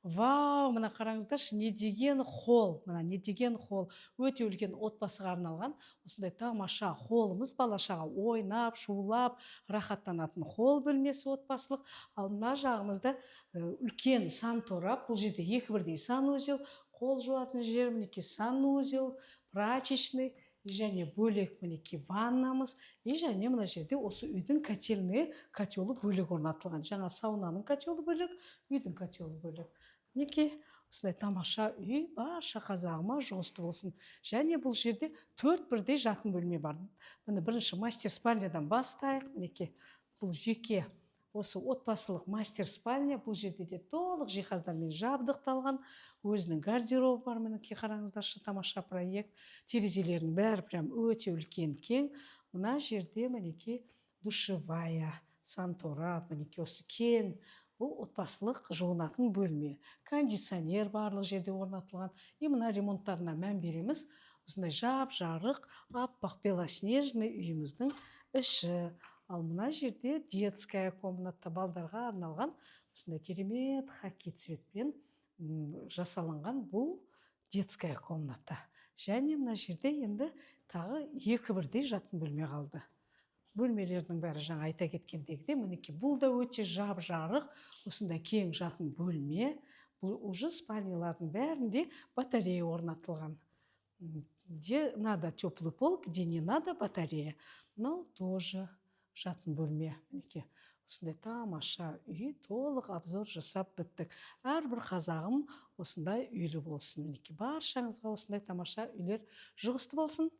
Вау, мына қараңыздаршы, не деген холл, мына не деген холл. Өте үлкен отбасыға арналған осындай тамаша холлымыз, балашаға ойнап, шулап, рахаттанатын холл бөлмесі отбасылық. Ал мына жағымызда үлкен санторап, бұл жерде екі бірдей санузел, қол жуатын жер, мінекей санузел, прачечный, және бөлек мінекей ваннамыз, және мына жерде осы үйдің котелы бөлек орнатылған. Жаңа саунаның котелы бөлек, үйдің котелы бөлек. Мінекей осындай тамаша үй барша қазағыма жұғысты болсын. Және бұл жерде 4 бірдей жатын бөлме бар. Міне бірінші мастер спальнядан бастайық. Мінекей бұл жеке осы отбасылық мастер спальня. Бұл жерде де толық жиһаздармен жабдықталған. Өзінің гардеробы бар. Мінекей қараңыздаршы, тамаша проект. Терезелерінің бәрі прям өте үлкен кең. Мына жерде мінекей душевая, санторап, мінекей осы кең. Бұл отбасылық жуынатын бөлме. Кондиционер барлық жерде орнатылған. И мына ремонттарына мән береміз. Осындай жап-жарық, аппақ белоснежный үйіміздің іші. Ал мына жерде детская комната, балдарға арналған осындай керемет хаки цветпен жасалынған бұл детская комната. Және мына жерде енді тағы екі бірдей жатын бөлме қалды. Бөлмелердің бәрі жаңа айта кеткендегідей, мінекей бұл да өте жап-жарық, осындай кең жатын бөлме. Бұл уже спальнялардың бәрінде батарея орнатылған. Где надо теплый пол, где не надо батарея. Но тоже жатын бөлме. Мінекей осындай тамаша үй, толық обзор жасап біттік. Әрбір қазағым осындай үйлі болсын. Мінекей баршаңызға осындай тамаша үйлер жұғысты болсын.